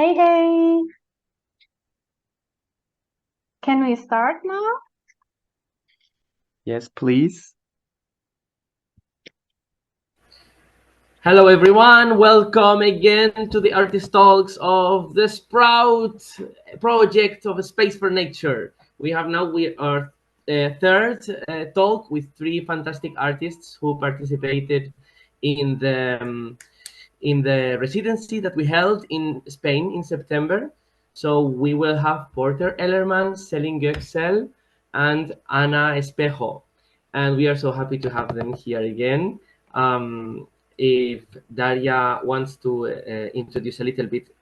Hey, hey, can we start now? Yes, please. Hello everyone, welcome again to the Artist Talks of the Sprout project of a Space for Nature. We are third talk with three fantastic artists who participated in the residency that we held in Spain in September. So we will have Porter Ellerman, Selin Göksel, and Ana Espejo. And we are so happy to have them here again. If Daria wants to introduce a little bit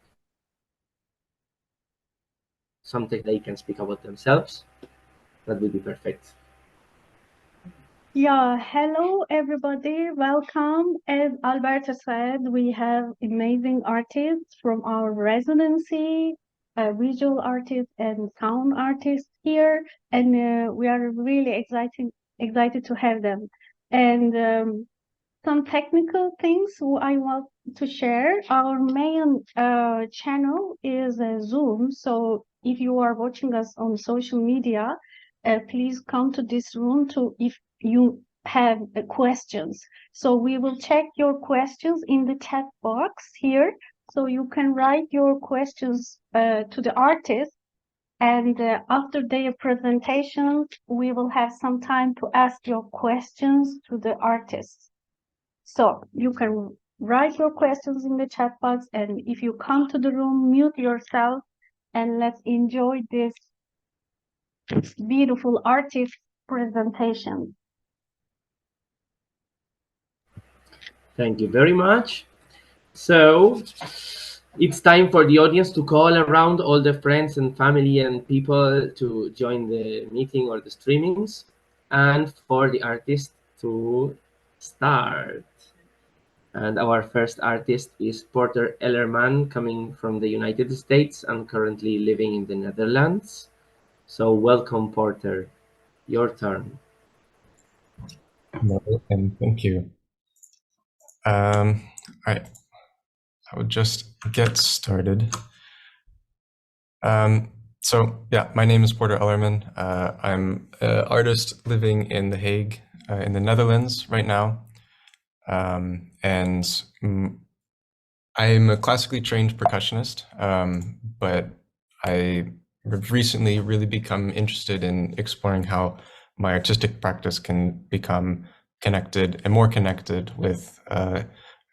something they can speak about themselves, that would be perfect. Yeah, hello everybody, welcome. As Alberto said, we have amazing artists from our residency, visual artists and sound artists here, and we are really excited to have them. And some technical things I want to share. Our main channel is Zoom, so if you are watching us on social media, please come to this room if you have questions. So we will check your questions in the chat box here, so you can write your questions to the artist, and after their presentation, we will have some time to ask your questions to the artists. So you can write your questions in the chat box, and if you come to the room, mute yourself, and let's enjoy this beautiful artist presentation. Thank you very much. So it's time for the audience to call around all the friends and family and people to join the meeting or the streamings, and for the artist to start. And our first artist is Porter Ellerman, coming from the United States and currently living in the Netherlands. So welcome, Porter. Your turn. Hello, and thank you. All right, I will just get started. So yeah, my name is Porter Ellerman. I'm an artist living in The Hague, in the Netherlands right now. And I'm a classically trained percussionist, but I have recently really become interested in exploring how my artistic practice can become connected and more connected with a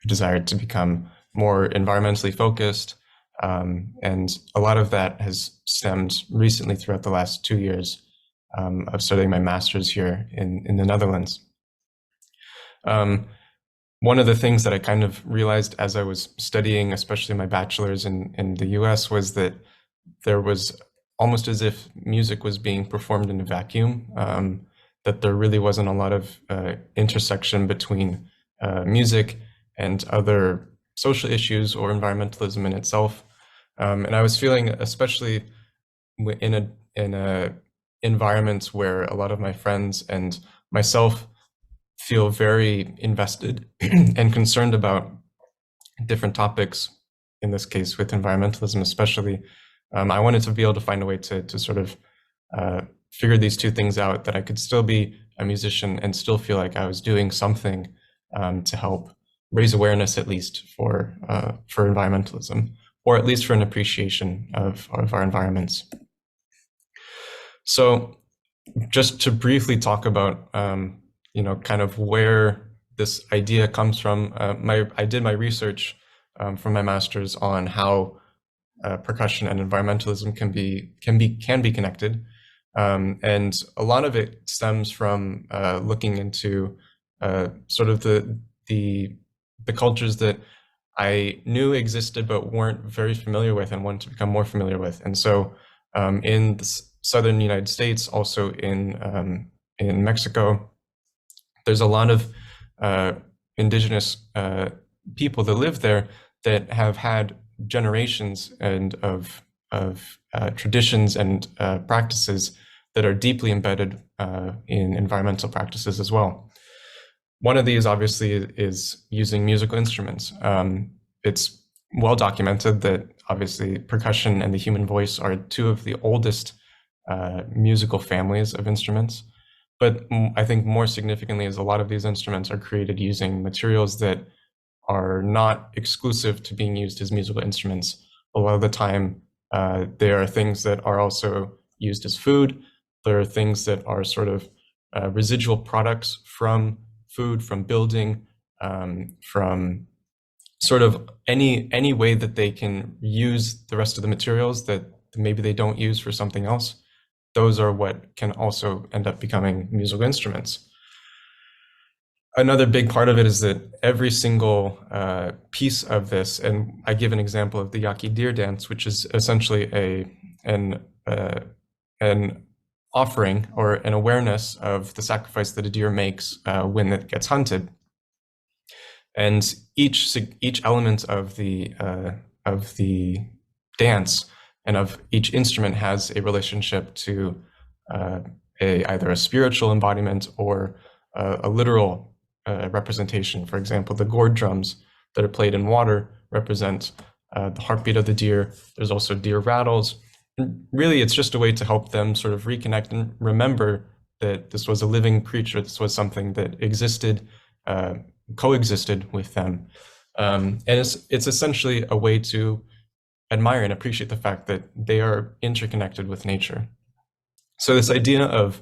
desire to become more environmentally focused. And a lot of that has stemmed recently throughout the last 2 years of studying my master's here in the Netherlands. One of the things that I kind of realized as I was studying, especially my bachelor's in the US, was that there was almost as if music was being performed in a vacuum, that there really wasn't a lot of intersection between music and other social issues or environmentalism in itself. And I was feeling, especially in a environment where a lot of my friends and myself feel very invested and concerned about different topics, in this case with environmentalism especially, I wanted to be able to find a way to sort of figure these two things out, that I could still be a musician and still feel like I was doing something to help raise awareness, at least for environmentalism, or at least for an appreciation of our environments. So just to briefly talk about kind of where this idea comes from. I did my research from my master's on how percussion and environmentalism can be connected, and a lot of it stems from looking into sort of the cultures that I knew existed but weren't very familiar with and wanted to become more familiar with. And so in the southern United States, also in Mexico, there's a lot of indigenous people that live there that have had generations and of traditions and practices that are deeply embedded in environmental practices as well. One of these, obviously, is using musical instruments. It's well documented that obviously percussion and the human voice are two of the oldest musical families of instruments. But I think more significantly is a lot of these instruments are created using materials that are not exclusive to being used as musical instruments. A lot of the time, there are things that are also used as food. There are things that are sort of residual products from food, from building, from sort of any way that they can use the rest of the materials that maybe they don't use for something else. Those are what can also end up becoming musical instruments. Another big part of it is that every single piece of this, and I give an example of the Yaqui deer dance, which is essentially an offering or an awareness of the sacrifice that a deer makes when it gets hunted. And each element of the dance and of each instrument has a relationship to either a spiritual embodiment or a literal representation. For example, the gourd drums that are played in water represent the heartbeat of the deer. There's also deer rattles. And really, it's just a way to help them sort of reconnect and remember that this was a living creature. This was something that existed, coexisted with them. And it's essentially a way to admire and appreciate the fact that they are interconnected with nature. So this idea of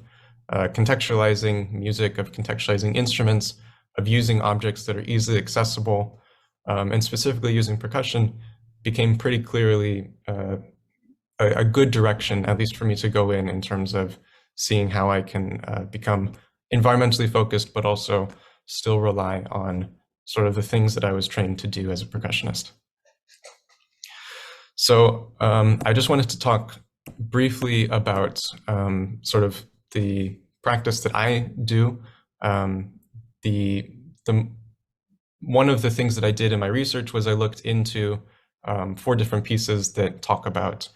contextualizing music, of contextualizing instruments, of using objects that are easily accessible, and specifically using percussion became pretty clearly a good direction, at least for me to go in terms of seeing how I can become environmentally focused, but also still rely on sort of the things that I was trained to do as a percussionist. So I just wanted to talk briefly about sort of the practice that I do. One of the things that I did in my research was I looked into 4 different pieces that talk about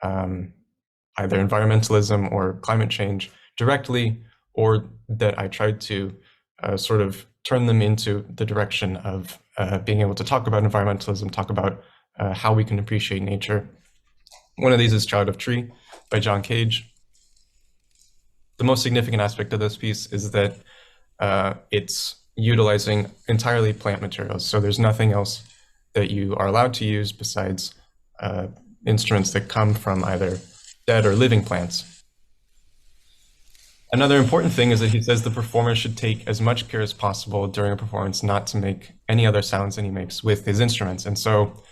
either environmentalism or climate change directly, or that I tried to sort of turn them into the direction of being able to talk about environmentalism, talk about how we can appreciate nature. One of these is Child of Tree by John Cage. The most significant aspect of this piece is that it's utilizing entirely plant materials. So there's nothing else that you are allowed to use besides instruments that come from either dead or living plants. Another important thing is that he says the performer should take as much care as possible during a performance not to make any other sounds than he makes with his instruments. And so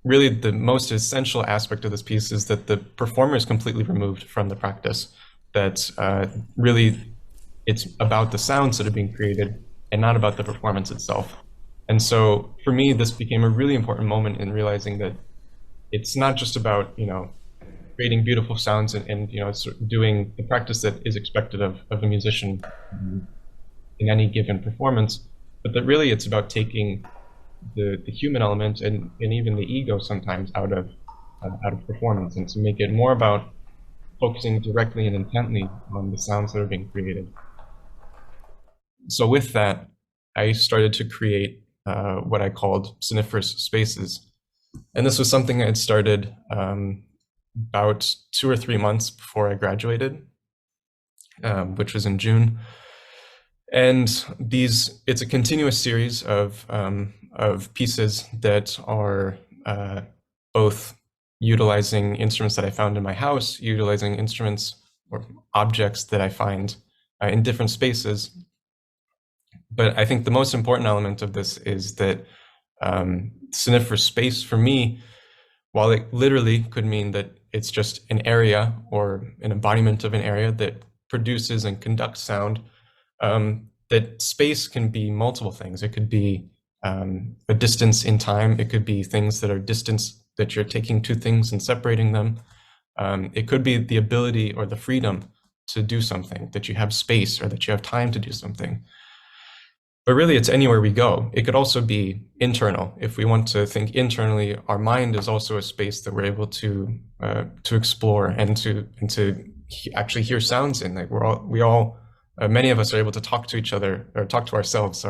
really the most essential aspect of this piece is that the performer is completely removed from the practice, that really it's about the sounds that are being created and not about the performance itself. And so for me, this became a really important moment in realizing that it's not just about, creating beautiful sounds and sort of doing the practice that is expected of a musician in any given performance, but that really it's about taking the human element and even the ego sometimes out of performance, and to make it more about focusing directly and intently on the sounds that are being created. So with that, I started to create what I called soniferous spaces. And this was something I had started about 2 or 3 months before I graduated, which was in June. And it's a continuous series of pieces that are both utilizing instruments that I found in my house, utilizing instruments or objects that I find in different spaces. But I think the most important element of this is that soniferous space for me, while it literally could mean that it's just an area or an embodiment of an area that produces and conducts sound, that space can be multiple things. It could be a distance in time. It could be things that are distance that you're taking 2 things and separating them. It could be the ability or the freedom to do something, that you have space or that you have time to do something. But really, it's anywhere we go. It could also be internal. If we want to think internally, our mind is also a space that we're able to explore and to actually hear sounds in. Like many of us are able to talk to each other, or talk to ourselves,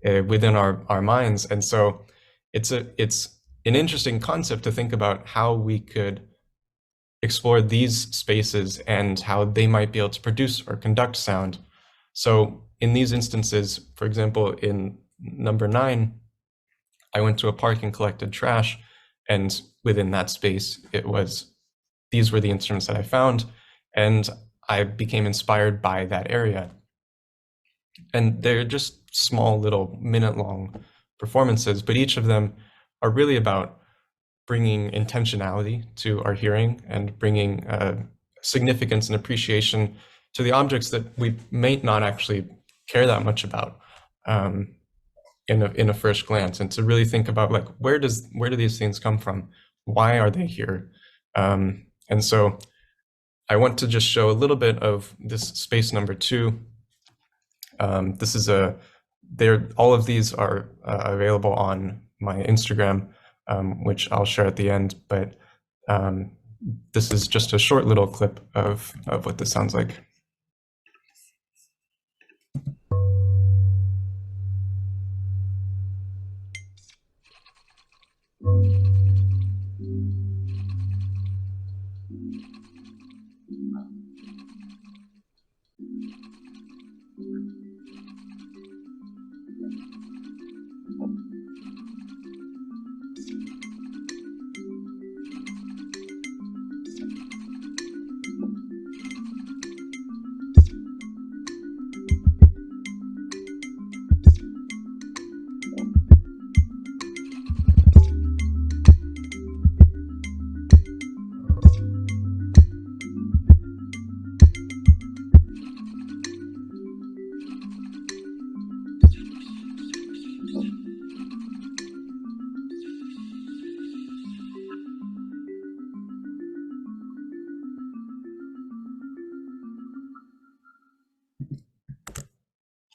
within our minds. And so it's an interesting concept to think about how we could explore these spaces and how they might be able to produce or conduct sound. So in these instances, for example, in number 9, I went to a park and collected trash, and within that space, these were the instruments that I found, and I became inspired by that area. And they're just small little minute-long performances, but each of them are really about bringing intentionality to our hearing and bringing significance and appreciation to the objects that we may not actually care that much about in a first glance, and to really think about, like, where do these things come from? Why are they here? And so I want to just show a little bit of this space number 2. This is all of these are available on my Instagram, which I'll share at the end, but this is just a short little clip of what this sounds like.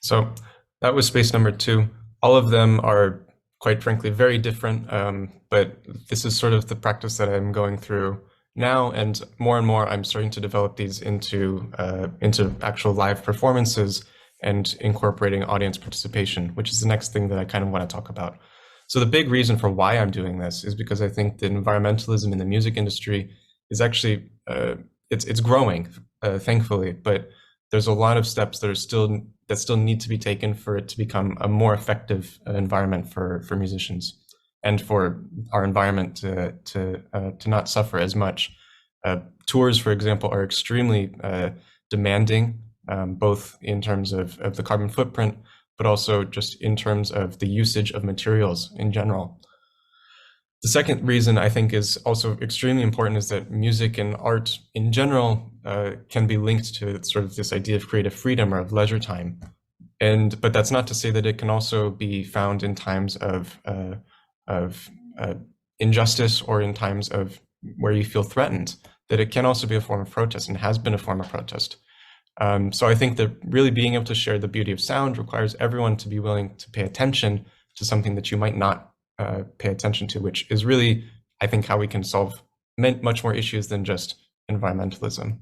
So that was space number 2. All of them are, quite frankly, very different, but this is sort of the practice that I'm going through now, and more I'm starting to develop these into actual live performances and incorporating audience participation, which is the next thing that I kind of want to talk about. So the big reason for why I'm doing this is because I think that environmentalism in the music industry is actually, it's growing, thankfully, but there's a lot of steps that still need to be taken for it to become a more effective environment for musicians, and for our environment to not suffer as much. Tours, for example, are extremely demanding, both in terms of the carbon footprint, but also just in terms of the usage of materials in general. The second reason I think is also extremely important is that music and art in general can be linked to sort of this idea of creative freedom or of leisure time. But that's not to say that it can also be found in times of injustice, or in times of where you feel threatened, that it can also be a form of protest, and has been a form of protest. So I think that really being able to share the beauty of sound requires everyone to be willing to pay attention to something that you might not pay attention to, which is really, I think, how we can solve much more issues than just environmentalism.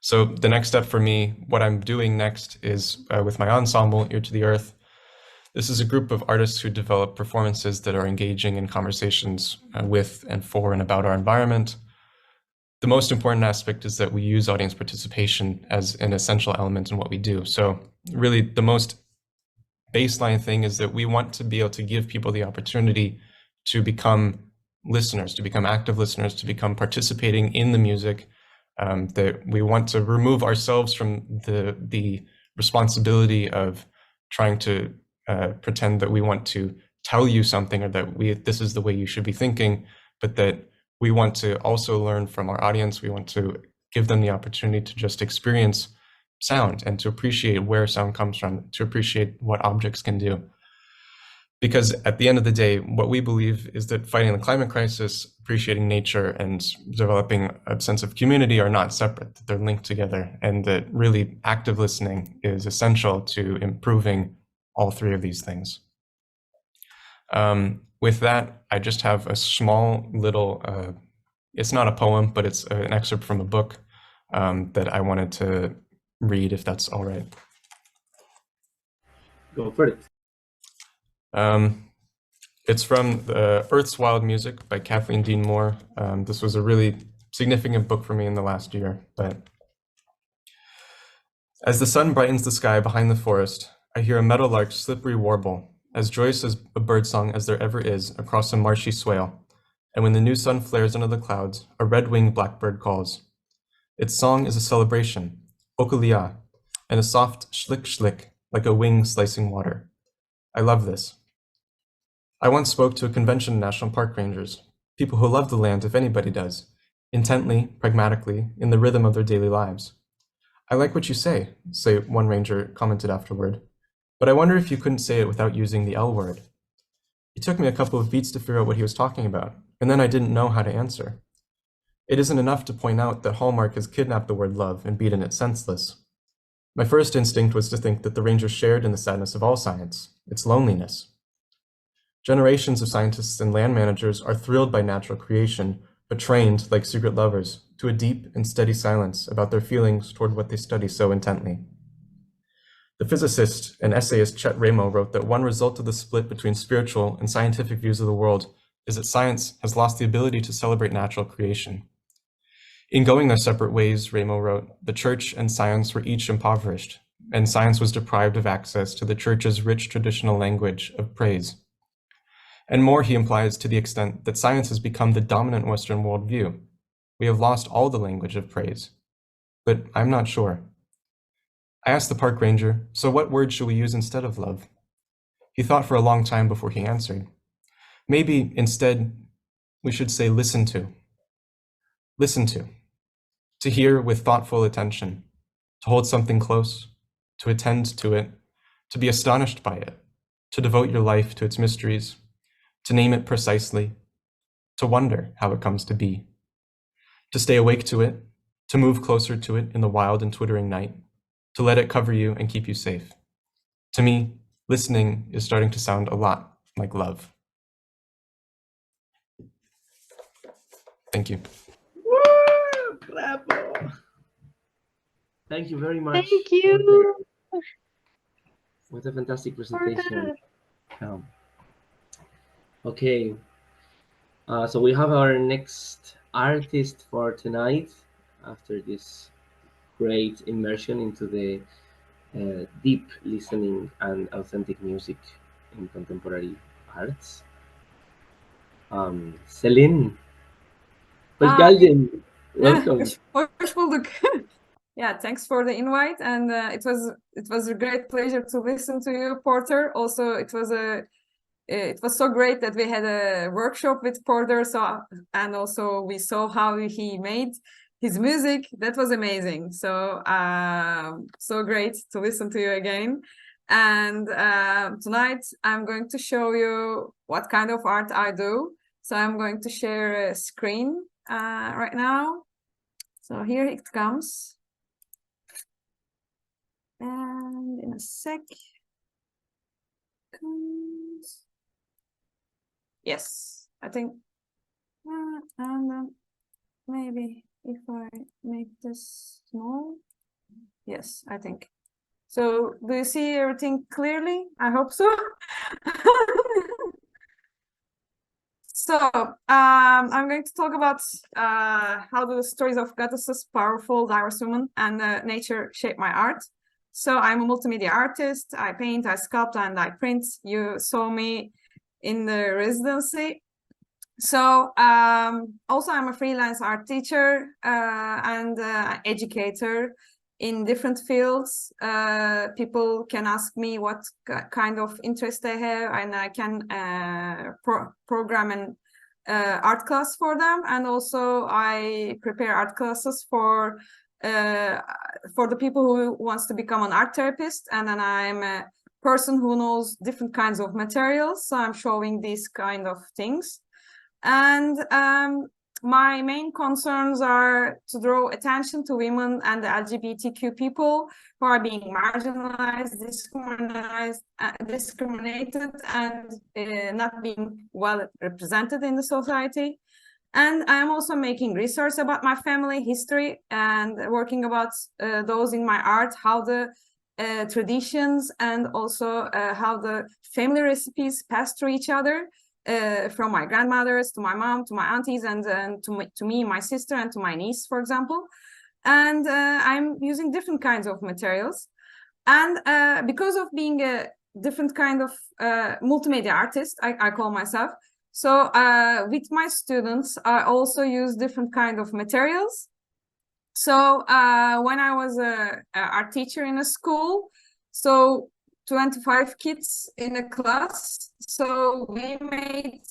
So the next step for me, what I'm doing next, is with my ensemble, Ear to the Earth. This is a group of artists who develop performances that are engaging in conversations with and for and about our environment. The most important aspect is that we use audience participation as an essential element in what we do. So really the most baseline thing is that we want to be able to give people the opportunity to become listeners, to become active listeners, to become participating in the music. That we want to remove ourselves from the responsibility of trying to pretend that we want to tell you something, or that this is the way you should be thinking, but that we want to also learn from our audience. We want to give them the opportunity to just experience sound and to appreciate where sound comes from, to appreciate what objects can do. Because at the end of the day, what we believe is that fighting the climate crisis, appreciating nature, and developing a sense of community are not separate, that they're linked together, and that really active listening is essential to improving all 3 of these things. With that, I just have a small little, it's not a poem, but it's an excerpt from a book that I wanted to read, if that's all right. Go for it. It's from Earth's Wild Music by Kathleen Dean Moore. This was a really significant book for me in the last year. But as the sun brightens the sky behind the forest, I hear a meadowlark's slippery warble, as joyous as a birdsong as there ever is across a marshy swale. And when the new sun flares under the clouds, a red-winged blackbird calls. Its song is a celebration, okulia, and a soft schlick-schlick, like a wing slicing water. I love this. I once spoke to a convention of national park rangers, people who love the land if anybody does, intently, pragmatically, in the rhythm of their daily lives. I like what you say, one ranger commented afterward, but I wonder if you couldn't say it without using the L word. It took me a couple of beats to figure out what he was talking about, and then I didn't know how to answer. It isn't enough to point out that Hallmark has kidnapped the word love and beaten it senseless. My first instinct was to think that the rangers shared in the sadness of all science, its loneliness. Generations of scientists and land managers are thrilled by natural creation, but trained, like secret lovers, to a deep and steady silence about their feelings toward what they study so intently. The physicist and essayist Chet Ramo wrote that one result of the split between spiritual and scientific views of the world is that science has lost the ability to celebrate natural creation. In going their separate ways, Ramo wrote, the church and science were each impoverished, and science was deprived of access to the church's rich traditional language of praise. And more, he implies, to the extent that science has become the dominant Western worldview. We have lost all the language of praise. But I'm not sure. I asked the park ranger, so what word should we use instead of love? He thought for a long time before he answered. Maybe, instead, we should say listen to. Listen to. To hear with thoughtful attention. To hold something close. To attend to it. To be astonished by it. To devote your life to its mysteries. To name it precisely, to wonder how it comes to be, to stay awake to it, to move closer to it in the wild and twittering night, to let it cover you and keep you safe. To me, listening is starting to sound a lot like love. Thank you. Woo! Bravo! Thank you very much. Thank you. What a fantastic presentation. Okay, so we have our next artist for tonight after this great immersion into the deep listening and authentic music in contemporary arts. Selin Göksel, welcome. Hoş bulduk. Yeah, thanks for the invite, and it was a great pleasure to listen to you, Porter. Also, it was so great that we had a workshop with Porter, and also we saw how he made his music. That was amazing. So so great to listen to you again. And tonight I'm going to show you what kind of art I do. So I'm going to share a screen right now. So here it comes. And in a sec. Yes, I think, and then maybe if I make this small, yes, I think. So do you see everything clearly? I hope so. So I'm going to talk about how the stories of goddesses, powerful, diverse women, and nature shape my art. So I'm a multimedia artist. I paint, I sculpt, and I print. You saw me in the residency. So also I'm a freelance art teacher and educator in different fields. People can ask me what kind of interest they have, and I can program an art class for them. And also I prepare art classes for the people who wants to become an art therapist. And then I'm a person who knows different kinds of materials, so I'm showing these kind of things. And my main concerns are to draw attention to women and the LGBTQ people who are being marginalized, discriminated, and not being well represented in the society. And I'm also making research about my family history and working about those in my art, how the traditions and also how the family recipes pass through each other. from my grandmothers to my mom, to my aunties, and to me, my sister, and to my niece, for example. And I'm using different kinds of materials. And because of being a different kind of multimedia artist, I call myself. So with my students, I also use different kind of materials. So when I was a art teacher in a school, so 25 kids in a class, so we made,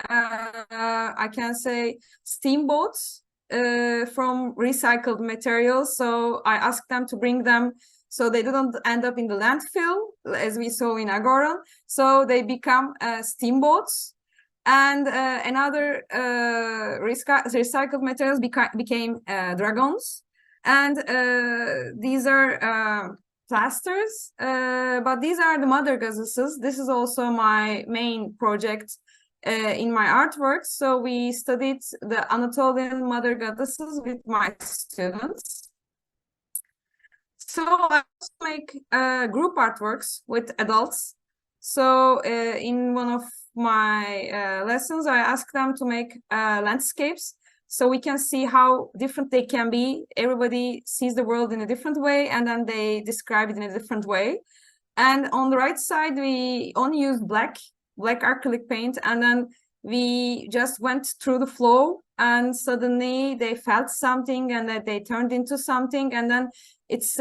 I can say, steamboats from recycled materials. So I asked them to bring them so they didn't end up in the landfill, as we saw in Agoron. So they become steamboats. And another recycled materials became dragons. And these are plasters, but these are the mother goddesses. This is also my main project in my artwork. So we studied the Anatolian mother goddesses with my students. So I also make group artworks with adults. So in one of my lessons, I ask them to make landscapes so we can see how different they can be. Everybody sees the world in a different way, and then they describe it in a different way. And on the right side, we only used black acrylic paint, and then we just went through the flow, and suddenly they felt something, and that they turned into something, and then it's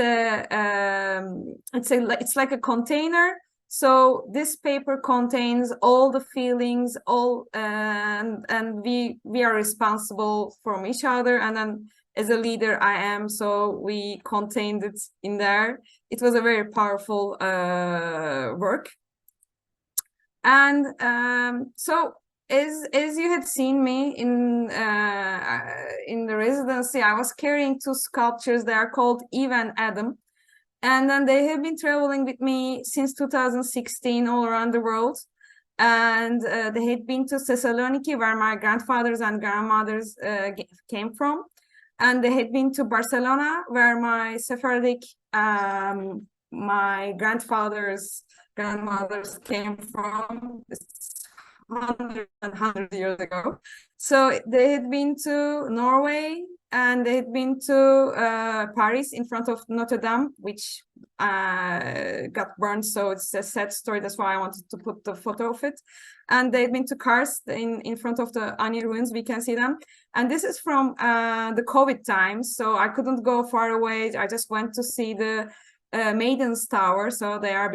like a container. So this paper contains all the feelings, and we are responsible from each other. And then as a leader, I am, so we contained it in there. It was a very powerful work. And so as you had seen me in the residency, I was carrying two sculptures. They are called Eve and Adam. And then they have been traveling with me since 2016 all around the world. And they had been to Thessaloniki, where my grandfathers and grandmothers came from. And they had been to Barcelona, where my Sephardic, my grandfathers, grandmothers came from 100 years ago. So they had been to Norway, and they had been to Paris in front of Notre Dame, which got burned. So it's a sad story. That's why I wanted to put the photo of it. And they've been to Kars in front of the Ayer ruins. We can see them. And this is from the COVID times. So I couldn't go far away. I just went to see the Maidens Tower. So they are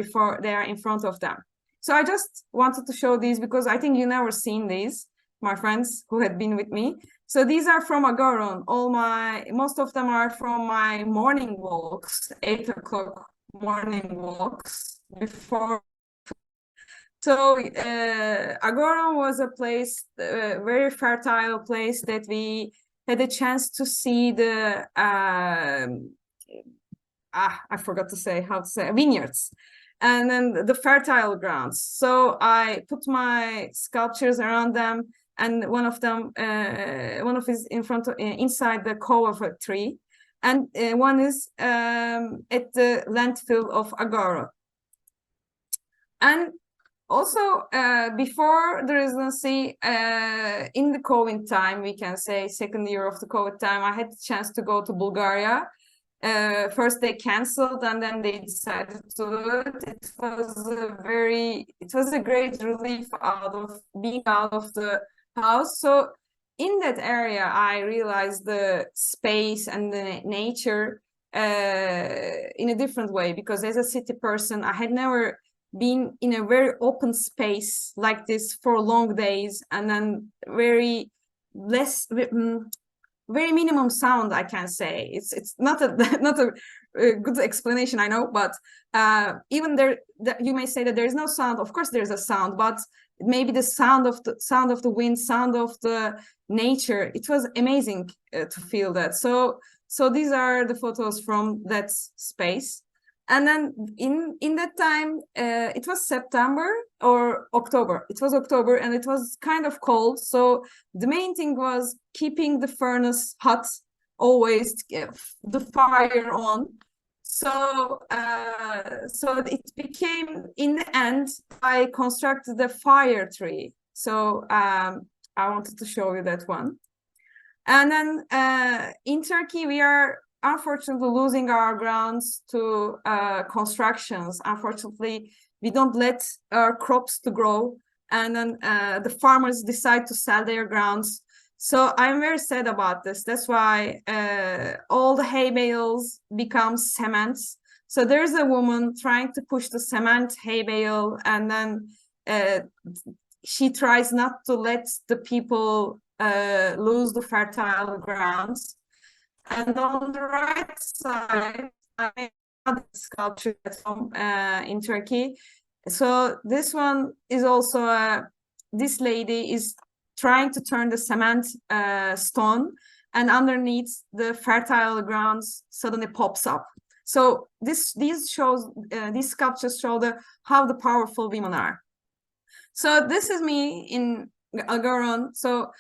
in front of them. So I just wanted to show these because I think you never seen these, my friends who had been with me. So these are from Agoron. Most of them are from my morning walks, 8 o'clock morning walks before. So Agoron was a place, a very fertile place that we had a chance to see the, I forgot to say how to say, vineyards. And then the fertile grounds. So I put my sculptures around them, and one of is in front of, inside the cove of a tree, and one is at the landfill of Agora. And also before the residency, in the COVID time, we can say second year of the COVID time, I had the chance to go to Bulgaria. First they canceled, and then they decided to do it. It was a great relief out of being out of the house. So in that area, I realized the space and the nature in a different way, because as a city person, I had never been in a very open space like this for long days, and then very minimum sound, I can say. It's not a good explanation, I know, but even there, you may say that there is no sound. Of course, there's a sound, but maybe the sound of the wind, sound of the nature. It was amazing to feel that. So these are the photos from that space. And then in that time, it was September or October. It was October, and it was kind of cold. So the main thing was keeping the furnace hot, always the fire on. So it became, in the end, I constructed the fire tree. So I wanted to show you that one. And then in Turkey, we are unfortunately losing our grounds to constructions. Unfortunately, we don't let our crops to grow, and then the farmers decide to sell their grounds. So I'm very sad about this. That's why all the hay bales become cements. So there's a woman trying to push the cement hay bale, and then she tries not to let the people lose the fertile grounds. And on the right side, I made another sculpture at home in Turkey. So this one is also this lady is trying to turn the cement stone, and underneath the fertile grounds suddenly pops up. So these sculptures show how the powerful women are. So this is me in Agaron, so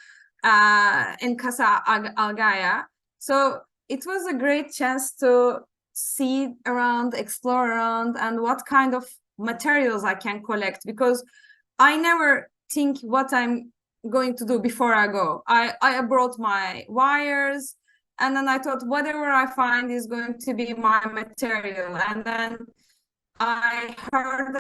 in Casa Algaya. So it was a great chance to see around, explore around, and what kind of materials I can collect, because I never think what I'm going to do before I go. I brought my wires, and then I thought whatever I find is going to be my material. And then I heard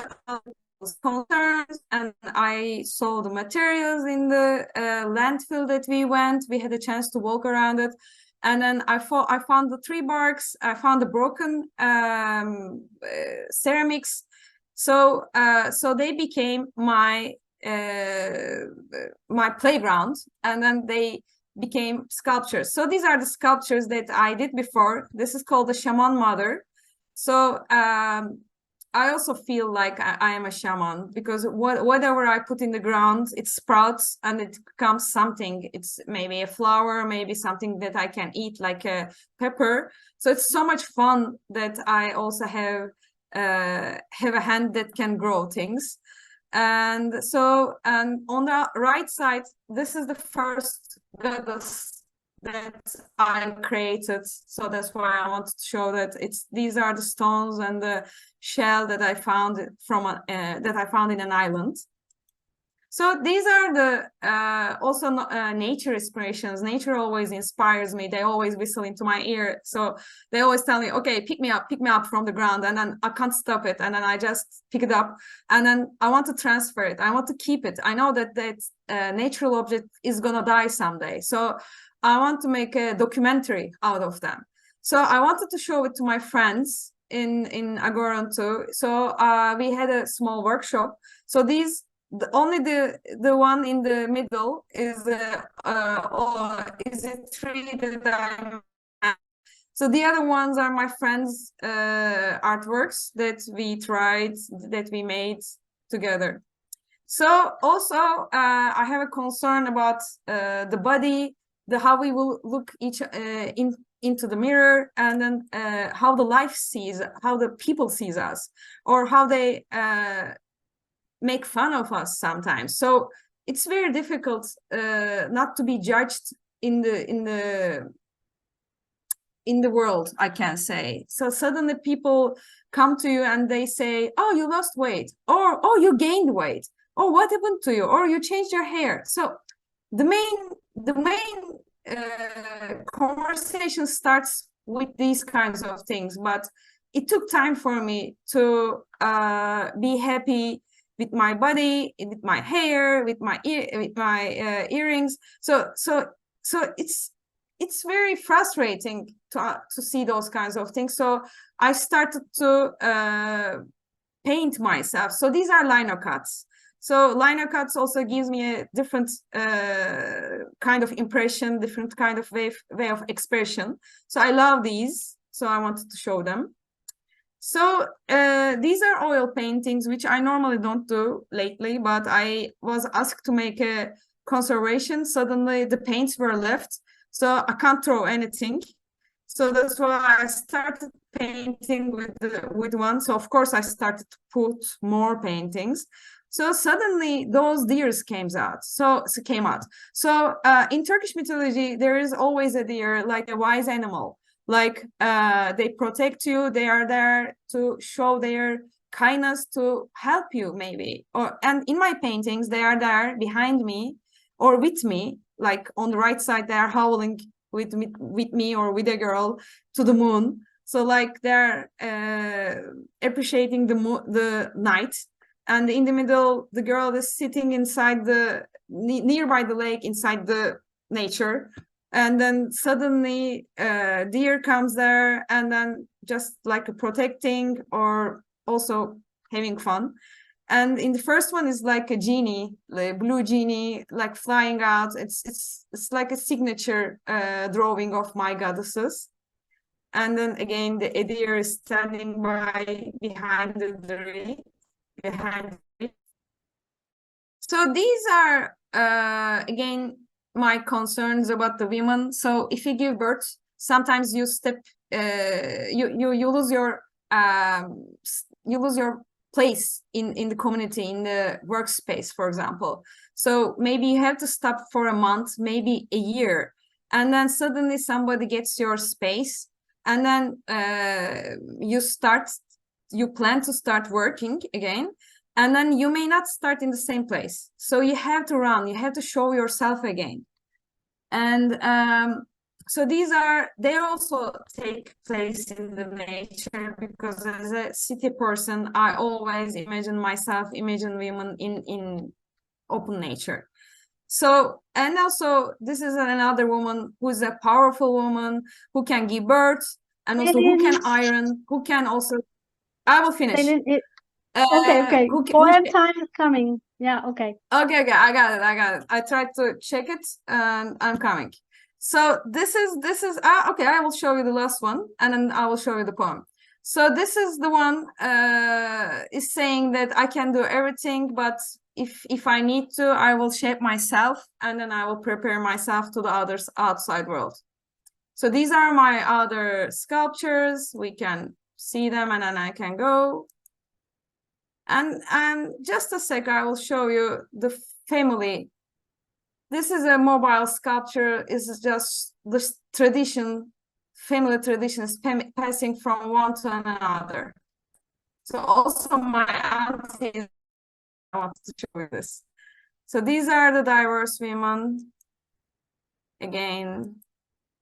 concerns, and I saw the materials in the landfill that we went. We had a chance to walk around it, and then I found the tree barks. I found the broken ceramics. So they became my playground, and then they became sculptures. So these are the sculptures that I did before. This is called the shaman mother. So I also feel like I am a shaman, because whatever I put in the ground, it sprouts and it becomes something. It's maybe a flower, maybe something that I can eat, like a pepper. So it's so much fun that I also have a hand that can grow things. And so, and on the right side, this is the first goddess that I created. So that's why I wanted to show that these are the stones and the shell that I found from in an island. So these are the also nature inspirations. Nature always inspires me. They always whistle into my ear. So they always tell me, okay, pick me up from the ground, and then I can't stop it. And then I just pick it up, and then I want to transfer it. I want to keep it. I know that natural object is gonna die someday. So I want to make a documentary out of them. So I wanted to show it to my friends in Agoran too. So we had a small workshop. So these, only the one in the middle is a tree that I'm. So the other ones are my friends' artworks that we made together. So also I have a concern about the body, how we will look into the mirror, and then how the people sees us, or how they make fun of us sometimes. So it's very difficult not to be judged in the world, I can say. So suddenly people come to you and they say, oh, you lost weight, or oh, you gained weight, or what happened to you, or you changed your hair. So the main conversation starts with these kinds of things, but it took time for me to be happy with my body, with my hair, with my earrings. So it's very frustrating to see those kinds of things. So I started to paint myself. So these are lino cuts. So lino cuts also gives me a different kind of impression, different kind of way of expression. So I love these. So I wanted to show them. So these are oil paintings, which I normally don't do lately, but I was asked to make a conservation. Suddenly the paints were left, so I can't throw anything. So that's why I started painting with one. So of course I started to put more paintings. So suddenly those deers came out. So in Turkish mythology, there is always a deer, like a wise animal. Like they protect you, they are there to show their kindness to help you maybe. And in my paintings, they are there behind me or with me, like on the right side, they are howling with me or with a girl to the moon. So like they're appreciating the night, and in the middle, the girl is sitting inside nearby the lake, inside the nature. And then suddenly deer comes there, and then just like protecting or also having fun. And in the first one is like a genie, like blue genie, like flying out. It's like a signature drawing of my goddesses. And then again, the deer is standing behind the tree. So these are again my concerns about the women. So if you give birth, sometimes you lose your place in the community, in the workspace, for example. So maybe you have to stop for a month, maybe a year, and then suddenly somebody gets your space, and then you plan to start working again, and then you may not start in the same place. So you have to run, you have to show yourself again. And so they also take place in the nature, because as a city person, I always imagine women in open nature. So, and also this is another woman who's a powerful woman who can give birth, and also who can iron, who can also, I will finish. Okay. Poem time is coming. Yeah, okay. Okay, I got it. I tried to check it, and I'm coming. So this is okay, I will show you the last one, and then I will show you the poem. So this is the one is saying that I can do everything, but if I need to, I will shape myself, and then I will prepare myself to the outside world. So these are my other sculptures. We can see them, and then I can go. And just a sec, I will show you the family. This is a mobile sculpture. It's just the family tradition is passing from one to another. So also my auntie, I want to show you this. So these are the diverse women again.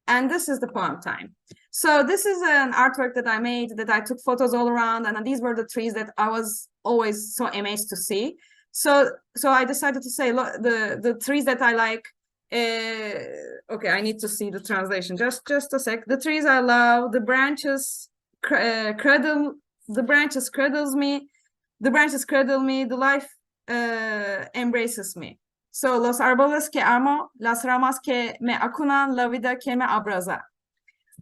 And this is the poem time. So this is an artwork that I made, that I took photos all around, and these were the trees that I was always so amazed to see. So I decided to say, look, the trees that I like. Okay, I need to see the translation. Just a sec. The trees I love, the branches cradle me, the life embraces me. So los árboles que amo, las ramas que me acunan, la vida que me abraza.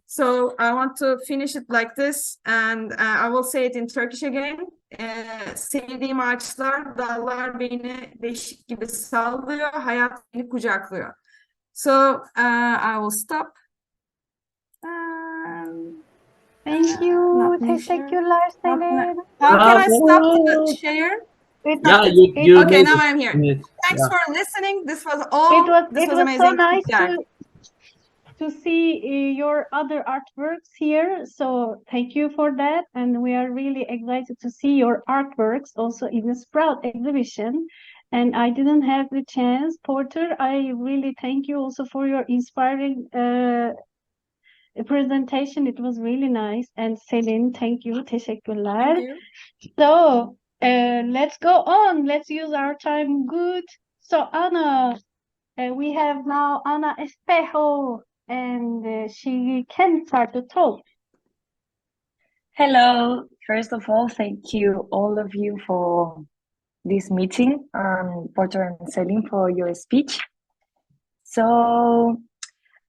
So I want to finish it like this, and I will say it in Turkish again. Sevdiğim ağaçlar, dallar beni beşik gibi sallıyor, hayat beni kucaklıyor. So I will stop. Thank you. Teşekkürler Selin. How can I stop the share? Okay, now I'm here. Thanks for listening. This was all. This was amazing. So nice to see your other artworks here. So thank you for that. And we are really excited to see your artworks also in the Sprout exhibition. And I didn't have the chance. Porter, I really thank you also for your inspiring presentation. It was really nice. And Selin, thank you. Teşekkürler. Thank you. So let's go on. Let's use our time good. So Ana, we have now Ana Espejo, and she can start the talk. Hello. First of all, thank you all of you for this meeting, Porter and Selin for your speech. So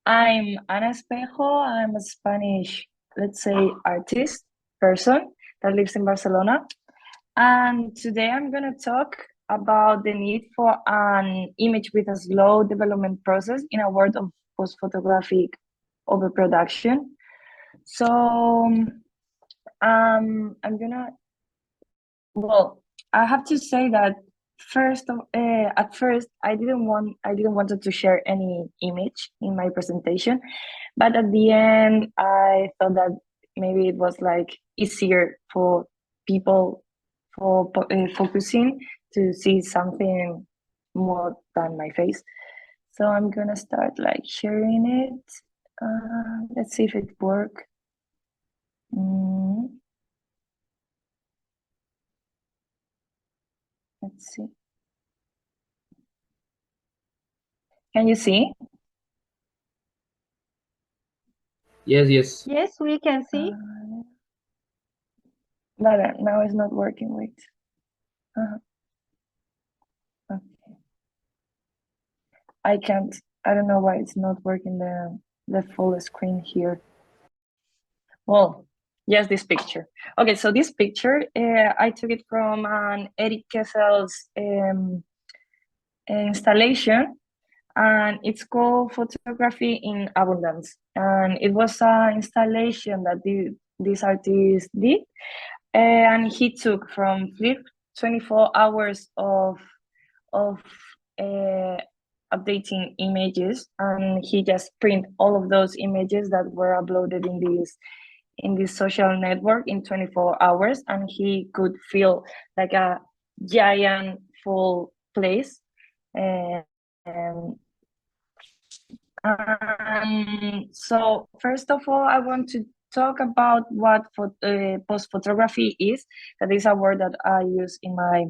I'm Ana Espejo. I'm a Spanish, let's say, artist person that lives in Barcelona. And today I'm going to talk about the need for an image with a slow development process in a world of post-photographic overproduction. So I have to say that at first I didn't want to share any image in my presentation, but at the end I thought that maybe it was like easier for people focusing to see something more than my face. So I'm gonna start like sharing it. Let's see if it works. Let's see. Can you see? Yes, yes. Yes, we can see. But now it's not working. Wait. Okay. I can't. I don't know why it's not working the full screen here. Well, yes, this picture. Okay, so this picture, I took it from an Eric Kessel's installation, and it's called Photography in Abundance. And it was an installation that this artist did, and he took from 24 hours of updating images, and he just print all of those images that were uploaded in this social network in 24 hours, and he could feel like a giant full place. So first of all, I want to talk about what post photography is. That is a word that I use in my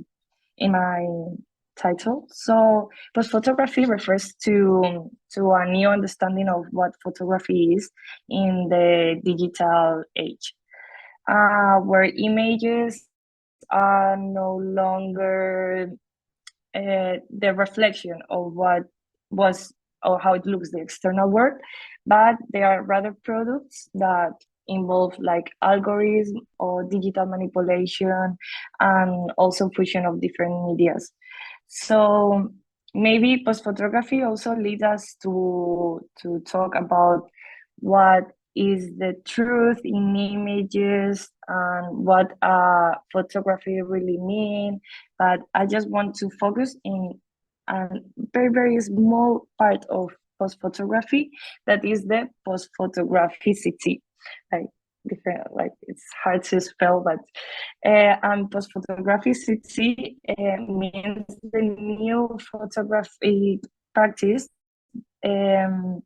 title. So post photography refers to a new understanding of what photography is in the digital age, where images are no longer the reflection of what was or how it looks, the external world, but they are rather products that involve like algorithm or digital manipulation, and also fusion of different medias. So maybe post photography also leads us to talk about what is the truth in images and what photography really mean. But I just want to focus in a very, very small part of post photography, that is the post photographicity. Like different, like it's hard to spell, but post photographicity means the new photography practice that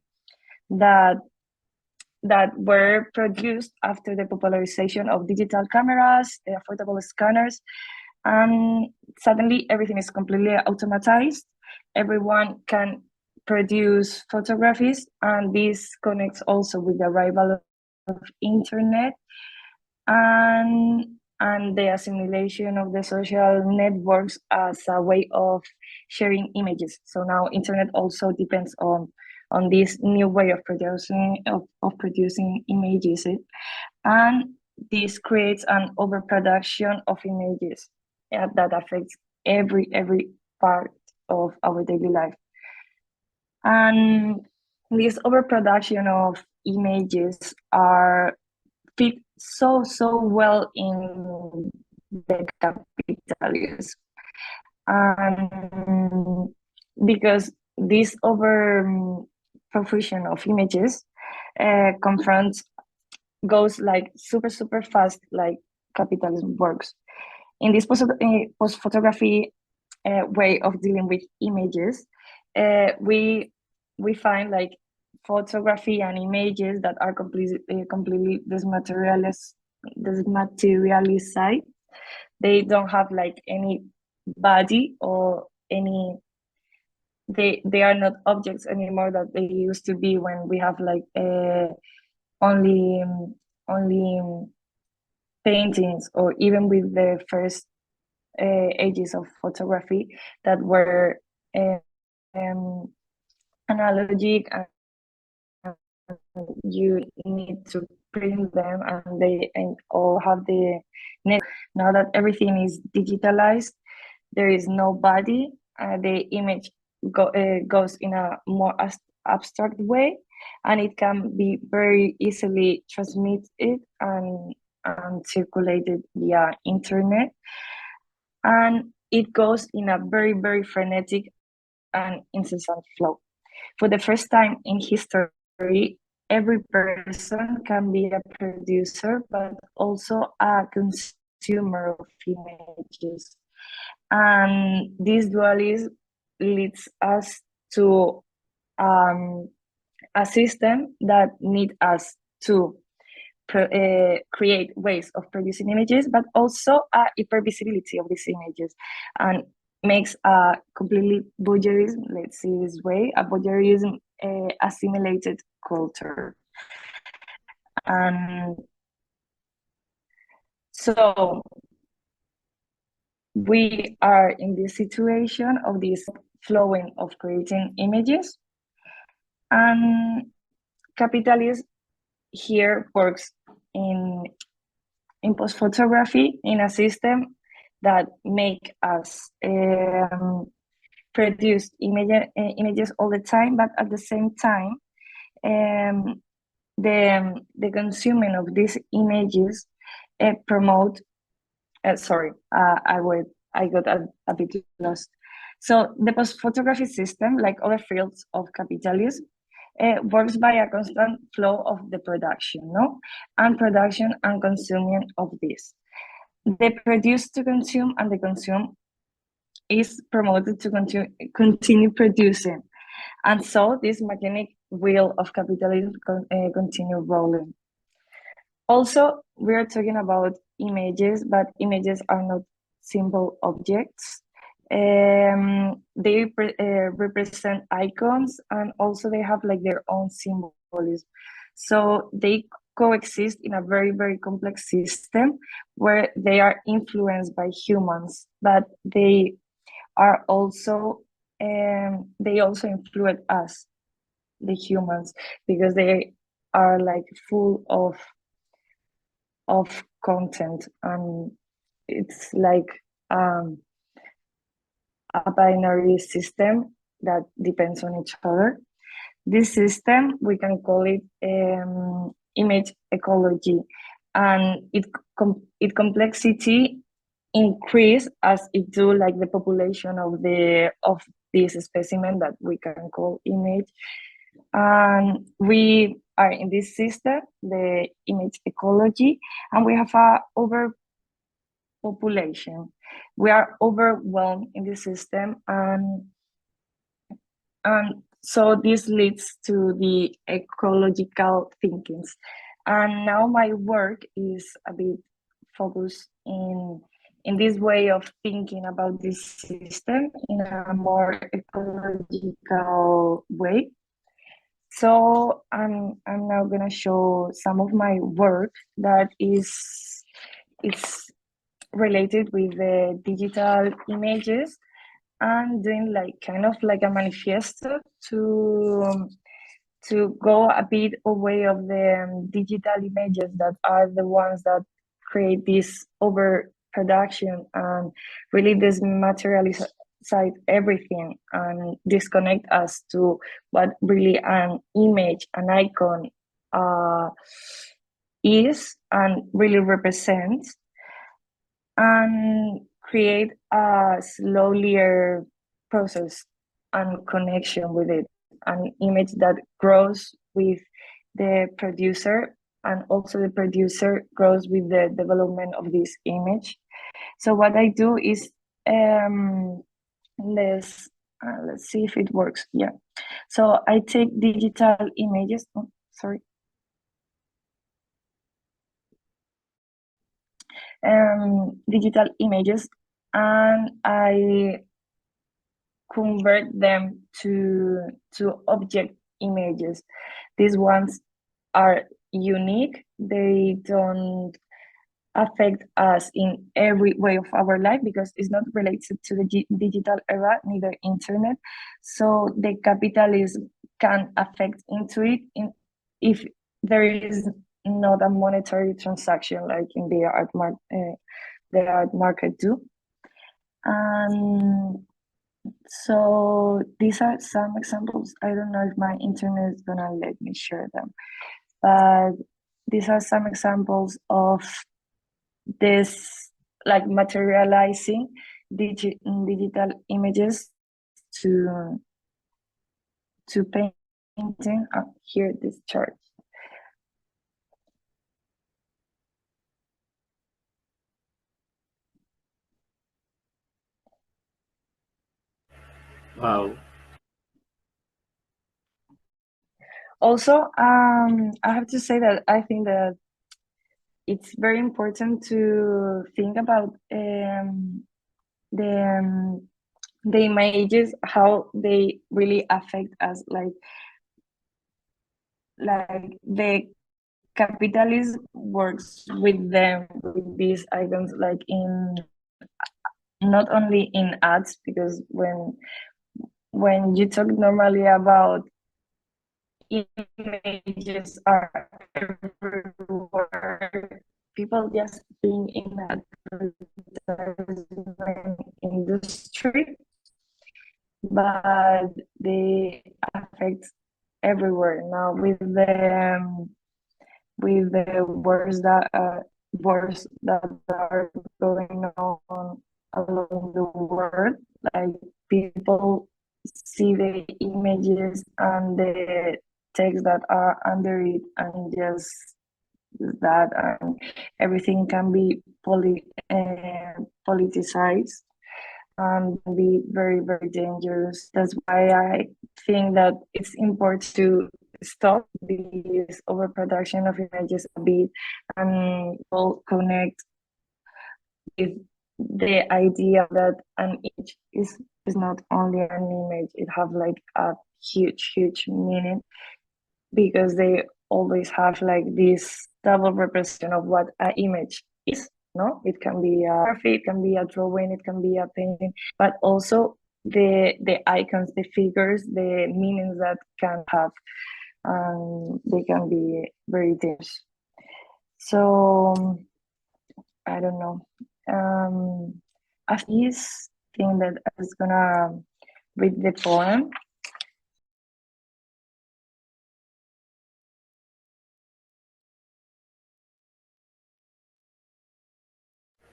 were produced after the popularization of digital cameras, affordable scanners, and suddenly everything is completely automatized. Everyone can produce photographies, and this connects also with the arrival of internet and the assimilation of the social networks as a way of sharing images. So now internet also depends on this new way of producing images, and this creates an overproduction of images that affects every part of our daily life. And this overproduction of images fit so well in the capitalism, and because this over profusion of images goes like super fast, like capitalism works. In this post photography way of dealing with images, we find like photography and images that are completely desmaterialized. They don't have like any body or any. They are not objects anymore that they used to be when we have like only paintings, or even with the first ages of photography that were analogic, and you need to print them, and they all have the net. Now that everything is digitalized, there is no body. The image goes in a more abstract way, and it can be very easily transmitted and circulated via internet, and it goes in a very frenetic and incessant flow. For the first time in history, every person can be a producer, but also a consumer consumer of images. And this dualism leads us to a system that needs us to create ways of producing images, but also hypervisibility of these images, and makes a completely voyeurism, let's see this way, a voyeurism assimilated culture. And so we are in this situation of this flowing of creating images, and capitalism here works in post photography in a system that make us produce images all the time, but at the same time the consuming of these images promote sorry, I got a bit lost. So the post photography system, like other fields of capitalism, works by a constant flow of the production, no? And production and consuming of this. The produce to consume and the consume is promoted to continue producing. And so this mechanic wheel of capitalism continue rolling. Also, we are talking about images, but images are not simple objects. They represent icons, and also they have like their own symbolism. So they coexist in a very, very complex system where they are influenced by humans, but they are also influence us, the humans, because they are like full of content, and it's like a binary system that depends on each other. This system, we can call it image ecology, and it complexity increase as it do like the population of this specimen that we can call image. And we are in this system, the image ecology, and we have a overpopulation. We are overwhelmed in this system, and so this leads to the ecological thinkings. And now my work is a bit focused in this way of thinking about this system in a more ecological way. So I'm now gonna show some of my work that is related with the digital images, and doing like kind of like a manifesto to go a bit away of the digital images that are the ones that create this overproduction and really desmaterialize everything and disconnect us to what really an image, an icon is and really represents, and create a slowlier process and connection with it, an image that grows with the producer, and also the producer grows with the development of this image. So what I do is let's see if it works. Yeah, so I take digital images. Oh, sorry. Digital images, and I convert them to object images. These ones are unique. They don't affect us in every way of our life because it's not related to the digital era, neither internet. So the capitalism can affect into it if there is not a monetary transaction like in the art market do. And so these are some examples. I don't know if my internet is gonna let me share them, but these are some examples of this, like materializing digital images to painting. Here, this chart. Wow. Also, I have to say that I think that it's very important to think about the images, how they really affect us, like the capitalism works with them, with these icons, like in not only in ads, because when you talk normally about images are everywhere, people just being in that industry, but they affect everywhere now with the wars that are going on along the world. Like, people see the images and the text that are under it, and just that, and everything can be politicized and be very, very dangerous. That's why I think that it's important to stop this overproduction of images a bit, and all connect with the idea that an image is not only an image, it have like a huge meaning, because they always have like this double representation of what an image is. No, it can be a graphic, it can be a drawing, it can be a painting, but also the icons, the figures, the meanings that can have, they can be very dangerous. So I don't know. After this thing that I was gonna read the poem.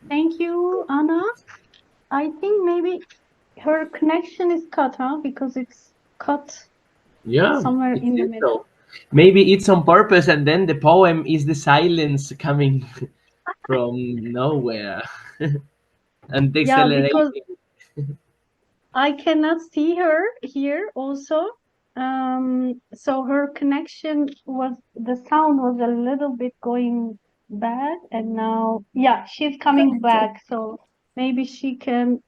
Thank you, Ana. I think maybe her connection is cut, huh? Because it's cut Yeah, somewhere it in the is middle. so. Maybe it's on purpose, and then the poem is the silence coming from nowhere and Yeah, because decelerating. I cannot see her here also. So her connection was, the sound was a little bit going bad, and now, yeah, she's coming back. So maybe she can.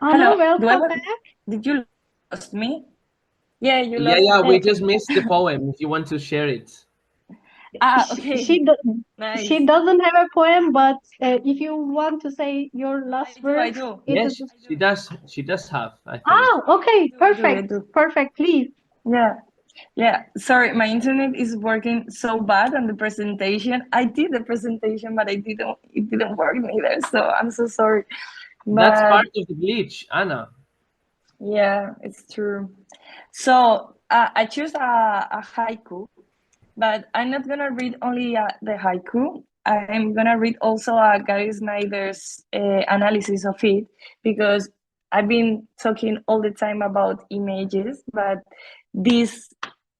Ana, Hello, welcome back. did you lost me? Yeah, you Yeah, lost yeah, me. we just missed the poem. If you want to share it. Okay. Nice. She doesn't have a poem, but if you want to say your last I words, do. Yes, she does. She does have, I think. Oh, okay, I do. perfect, please. Yeah. Sorry, my internet is working so bad on the presentation. I did the presentation, but it didn't work neither. So I'm so sorry. That's But part of the glitch, Anna. yeah, it's true. So I choose a haiku, but I'm not gonna read only the haiku. I'm gonna read also Gary Snyder's analysis of it, because I've been talking all the time about images, but this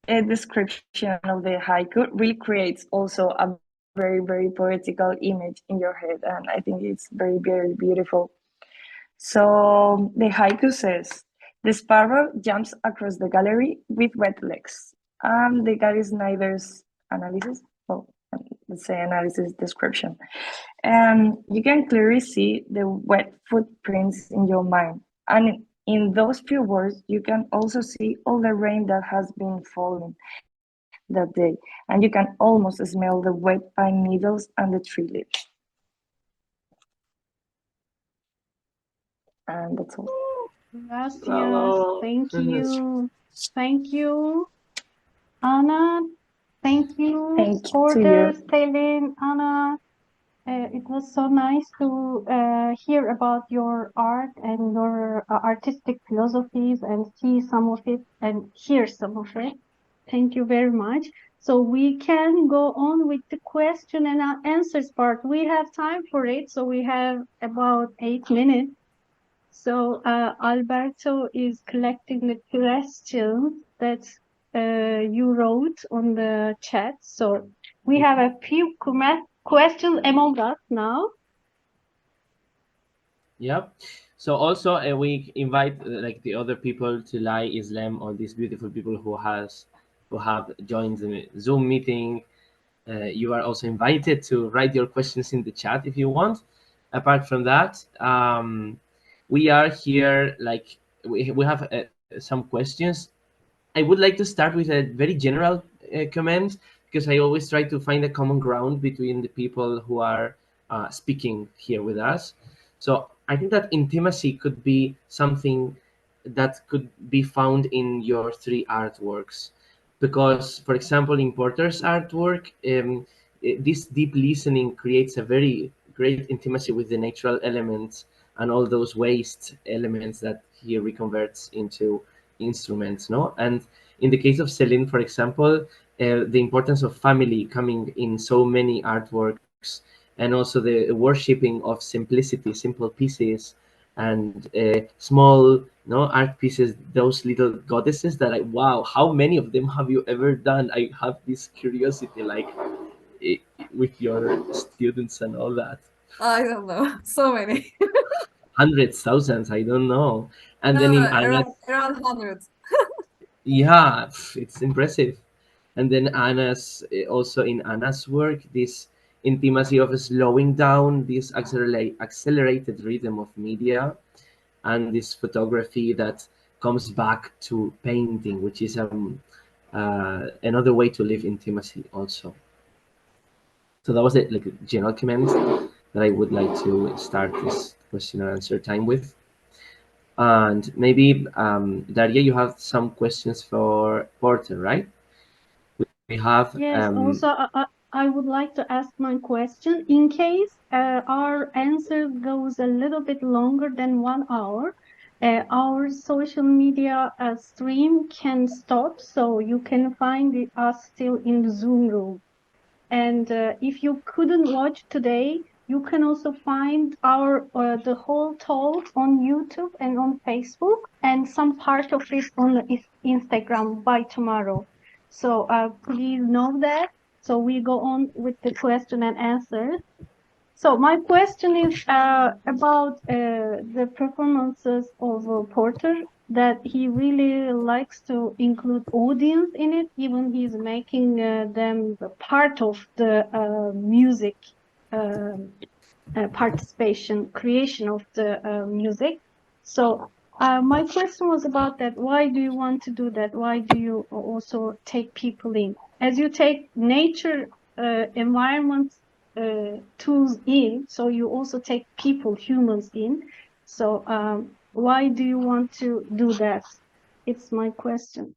description of the haiku really creates also a very, very poetical image in your head, and I think it's very, very beautiful. So the haiku says, the sparrow jumps across the gallery with wet legs. The Gary Snyder's analysis, well, let's say analysis description. You can clearly see the wet footprints in your mind. And in those few words, you can also see all the rain that has been falling that day. And you can almost smell the wet pine needles and the tree leaves. And that's all. Gracias. Bravo. Thank you. Thank you, Ana. Thank you, Thank you Porter, to you. Selin, Ana. It was so nice to hear about your art and your artistic philosophies, and see some of it and hear some of it. Thank you very much. So we can go on with the question and answers part. We have time for it, so we have about 8 minutes. So Alberto is collecting the questions that you wrote on the chat. So we have a few questions among us now. Yep. So also we invite like the other people, to Lai, Islam, all these beautiful people who have joined the Zoom meeting. You are also invited to write your questions in the chat if you want. Apart from that, we are here, like we have some questions. I would like to start with a very general comment, because I always try to find a common ground between the people who are speaking here with us. So I think that intimacy could be something that could be found in your three artworks, because, for example, in Porter's artwork, this deep listening creates a very great intimacy with the natural elements and all those waste elements that he reconverts into instruments, no? And in the case of Selin, for example, the importance of family coming in so many artworks, and also the worshipping of simplicity, simple pieces, and small, no, art pieces, those little goddesses that wow, how many of them have you ever done? I have this curiosity, like with your students and all that. I don't know, so many. Hundreds, thousands, I don't know. And then in Anna's, around hundreds. yeah, it's impressive. And then Anna's, also in Anna's work, this intimacy of slowing down, this accelerated rhythm of media, and this photography that comes back to painting, which is another way to live intimacy also. So that was like a general comment that I would like to start this question and answer time with. And maybe, Daria, you have some questions for Porter, right? We have... Yes, also I would like to ask my question. In case our answer goes a little bit longer than 1 hour, our social media stream can stop, so you can find us still in the Zoom room. And if you couldn't watch today, you can also find our the whole talk on YouTube and on Facebook, and some part of it on Instagram by tomorrow. So please know that. So we go on with the question and answer. So my question is about the performances of Porter, that he really likes to include audience in it, even he's making them part of the music participation, creation of the music. So my question was about that. Why do you want to do that? Why do you also take people in? As you take nature, environment, tools in, so you also take people, humans in. So why do you want to do that? It's my question.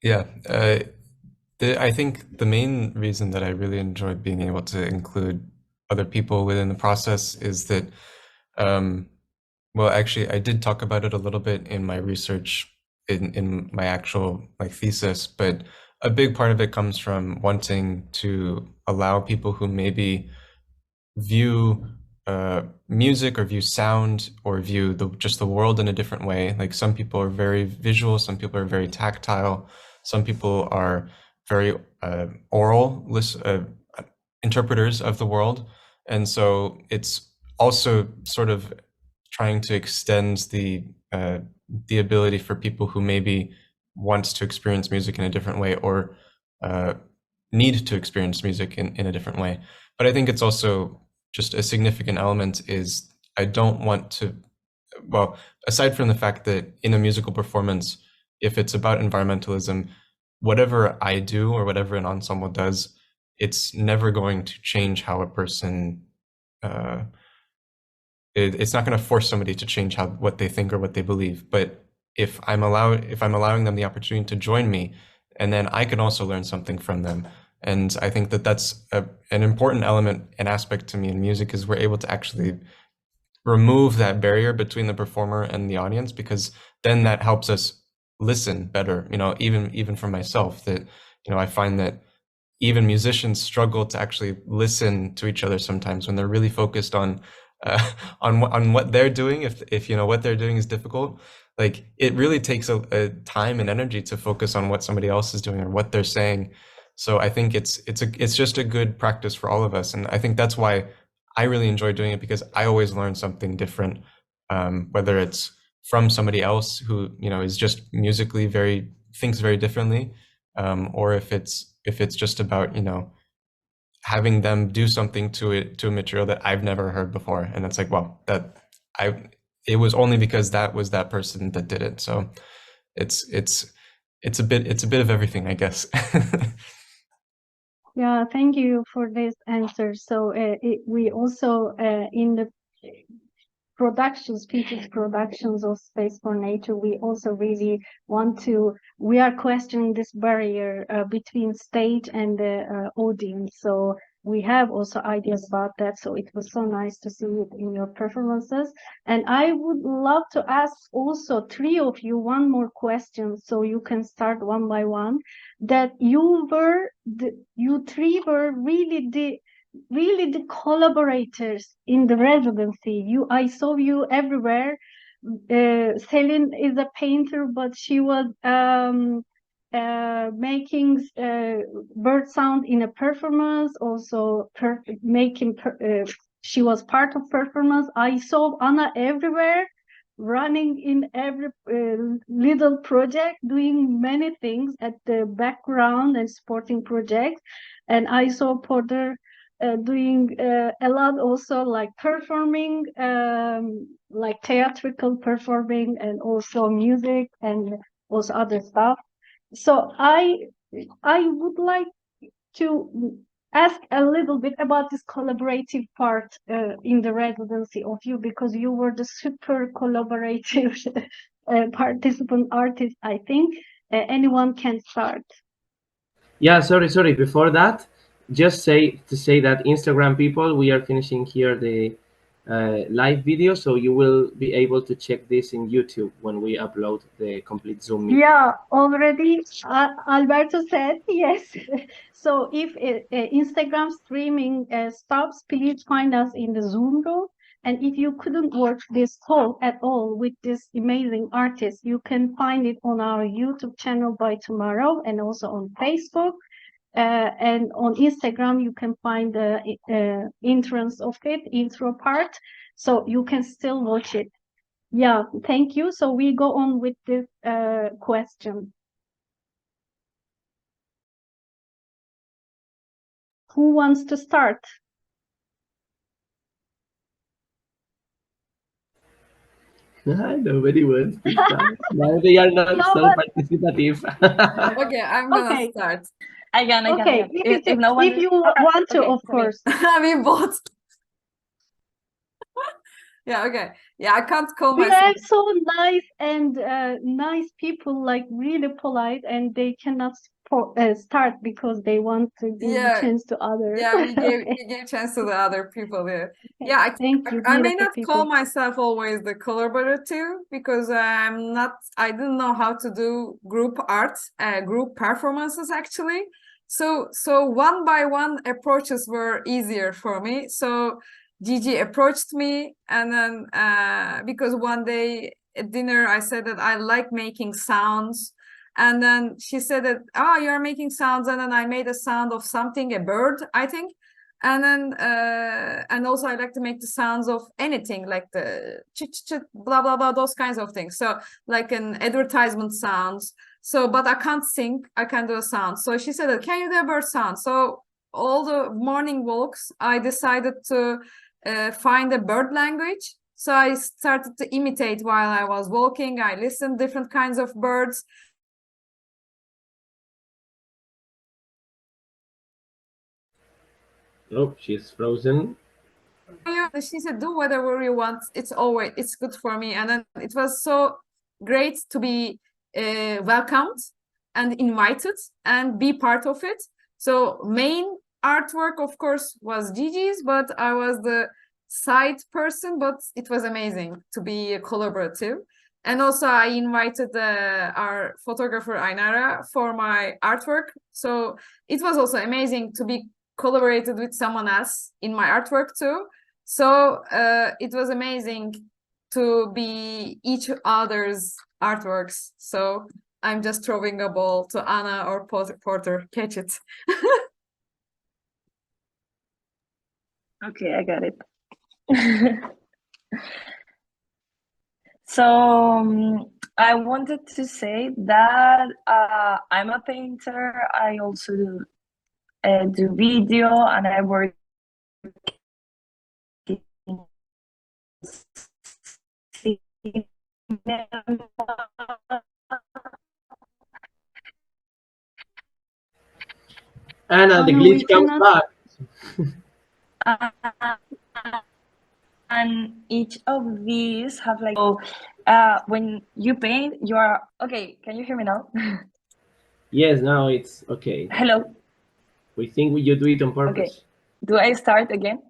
Yeah, I think the main reason that I really enjoyed being able to include other people within the process is that, well, actually, I did talk about it a little bit in my research, in my actual thesis, but a big part of it comes from wanting to allow people who maybe view music or view sound or view just the world in a different way. Like, some people are very visual, some people are very tactile, some people are very oral interpreters of the world. And so it's also sort of trying to extend the ability for people who maybe want to experience music in a different way, or need to experience music in a different way. But I think it's also just a significant element is I don't want to, well, aside from the fact that in a musical performance, if it's about environmentalism, whatever I do or whatever an ensemble does, it's never going to change how a person, it's not going to force somebody to change what they think or what they believe. But if I'm allowing them the opportunity to join me, and then I can also learn something from them. And I think that that's an important element and aspect to me in music, is we're able to actually remove that barrier between the performer and the audience, because then that helps us listen better. Even for myself, that I find that even musicians struggle to actually listen to each other sometimes when they're really focused on what they're doing. If what they're doing is difficult, like, it really takes a time and energy to focus on what somebody else is doing or what they're saying. So I think it's just a good practice for all of us, and I think that's why I really enjoy doing it because I always learn something different, whether it's from somebody else who, you know, is just musically thinks very differently, or if it's just about, you know, having them do something to a material that I've never heard before, and it's like, well, it was only because that was that person that did it. So it's a bit of everything, I guess. Yeah, thank you for this answer. So we also in the species productions of Space for Nature, we also really we are questioning this barrier between stage and the audience. So we have also ideas about that. So it was so nice to see it in your performances. And I would love to ask also three of you one more question, so you can start one by one. That you three were really the collaborators in the residency. I saw you everywhere. Selin is a painter, but she was making bird sound in a performance, also she was part of performance. I saw Ana everywhere, running in every little project, doing many things at the background and supporting projects. And I saw Porter doing a lot also, like performing, like theatrical performing, and also music and also other stuff. So I would like to ask a little bit about this collaborative part in the residency of you, because you were the super collaborative participant artist, I think. Anyone can start. Yeah, sorry. Before that, just say that Instagram people, we are finishing here the live video, so you will be able to check this in YouTube when we upload the complete Zoom meeting. Yeah, already Alberto said yes. So if Instagram streaming stops, please find us in the Zoom room. And if you couldn't watch this talk at all with this amazing artist, you can find it on our YouTube channel by tomorrow, and also on Facebook. And on Instagram, you can find the entrance of it, intro part, so you can still watch it. Yeah, thank you. So we go on with this question. Who wants to start? Nobody wants to start. Now they are not No, so participative. Okay, I'm gonna Okay. start. I can. Okay, If no one if you want to, okay, of course. We both. Yeah, okay. Yeah, I can't call We myself. have so nice and nice people, like really polite, and they cannot start because they want to give the Yeah. chance to others. Yeah, we gave chance to the other people there. Yeah, Thank you. I may beautiful not people. call myself always the collaborative, because I didn't know how to do group art, group performances actually. So one by one approaches were easier for me. So Gigi approached me, and then because one day at dinner I said that I like making sounds. And then she said that, oh, you're making sounds. And then I made a sound of something, a bird, I think. And then, and also I like to make the sounds of anything, like the chit, chit, blah, blah, blah, those kinds of things. So like an advertisement sounds. So, but I can't sing, I can do a sound. So she said that, can you do a bird sound? So all the morning walks, I decided to find a bird language. So I started to imitate while I was walking. I listened different kinds of birds. Oh, she's frozen. She said, do whatever you want. It's good for me. And then it was so great to be welcomed and invited and be part of it. So main artwork, of course, was Gigi's, but I was the side person, but it was amazing to be collaborative. And also I invited our photographer Ainara for my artwork. So it was also amazing to be collaborated with someone else in my artwork too. So it was amazing to be each other's artworks. So I'm just throwing a ball to Ana or Porter, catch it. Okay, I got it. So I wanted to say that I'm a painter. I also do video, and I work in cinema. Anna, Oh, the no, we glitch comes cannot. back. And each of these have like, when you paint, you are okay. Can you hear me now? Yes, now it's okay. Hello. We think you do it on Okay. purpose. Do I start again?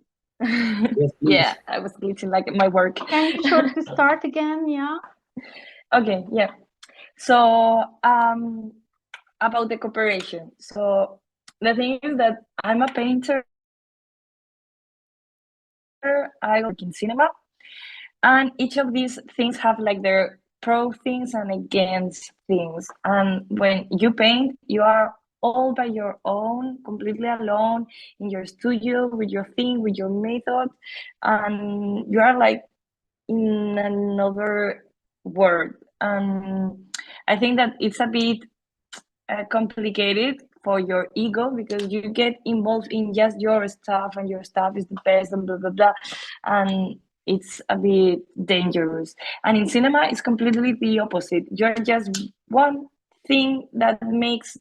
Yes, please. Yeah, I was glitching like my work. Can you should start again? Yeah. Okay, yeah. So about the cooperation. So the thing is that I'm a painter. I work in cinema, and each of these things have like their pro things and against things. And when you paint, you are all by your own, completely alone in your studio with your thing, with your method, and you are like in another world. And I think that it's a bit complicated for your ego, because you get involved in just your stuff, and your stuff is the best, and blah blah blah, and it's a bit dangerous. And in cinema, it's completely the opposite. You're just one thing that makes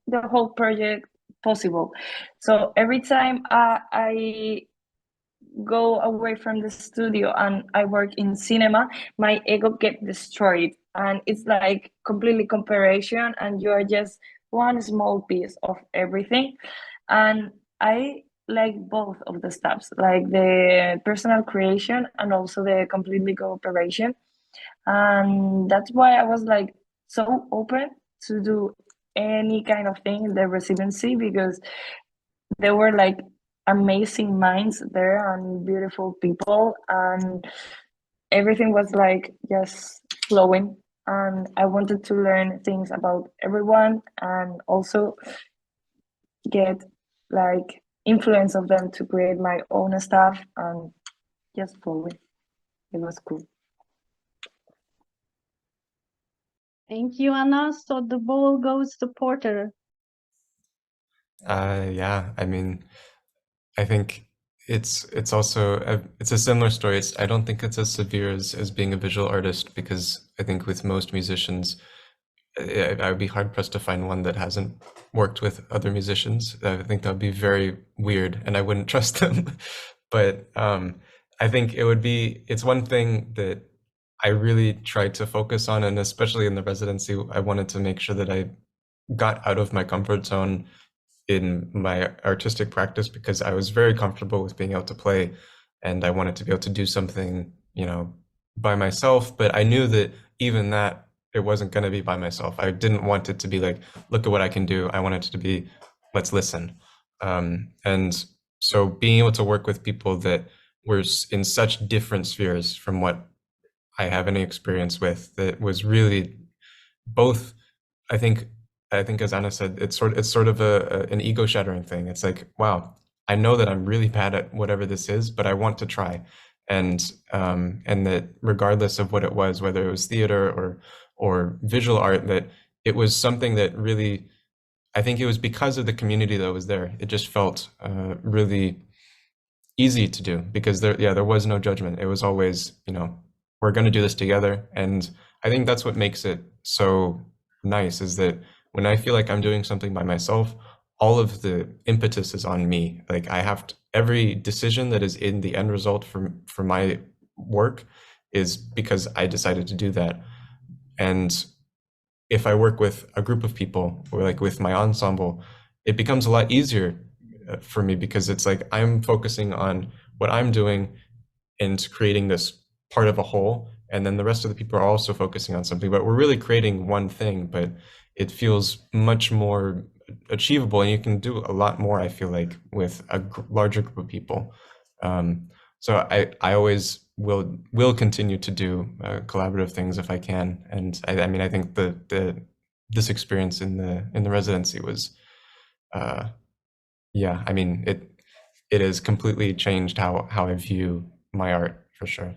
the whole project possible. So every time I go away from the studio and I work in cinema, my ego get destroyed, and it's like completely comparison, and you're just one small piece of everything. And I like both of the steps, like the personal creation and also the completely cooperation. And that's why I was like so open to do any kind of thing in the residency, because there were like amazing minds there and beautiful people, and everything was like just flowing. And I wanted to learn things about everyone, and also get like influence of them to create my own stuff, and just flowing. It was cool. Thank you, Anna. So the ball goes to Porter. Yeah, I mean, I think it's also it's a similar story. I don't think it's as severe as being a visual artist, because I think with most musicians, I would be hard pressed to find one that hasn't worked with other musicians. I think that would be very weird, and I wouldn't trust them. But I think it's one thing that I really tried to focus on, and especially in the residency, I wanted to make sure that I got out of my comfort zone in my artistic practice, because I was very comfortable with being able to play, and I wanted to be able to do something, by myself. But I knew that even that, it wasn't going to be by myself. I didn't want it to be like, look at what I can do. I wanted it to be, let's listen. And so being able to work with people that were in such different spheres from what I have any experience with, that was really both, I think as Anna said, it's sort of an ego shattering thing. It's like, wow, I know that I'm really bad at whatever this is, but I want to try. And that regardless of what it was, whether it was theater or visual art, that it was something that really, I think it was because of the community that was there. It just felt really easy to do, because there was no judgment. It was always, we're going to do this together. And I think that's what makes it so nice, is that when I feel like I'm doing something by myself, all of the impetus is on me. Like every decision that is in the end result for my work is because I decided to do that. And if I work with a group of people, or like with my ensemble, it becomes a lot easier for me, because it's like I'm focusing on what I'm doing and creating this part of a whole, and then the rest of the people are also focusing on something, but we're really creating one thing. But it feels much more achievable, and you can do a lot more, I feel like, with a larger group of people. So I always will continue to do collaborative things if I can. And I mean, I think this experience in the residency was, yeah, I mean, it has completely changed how I view my art, for sure.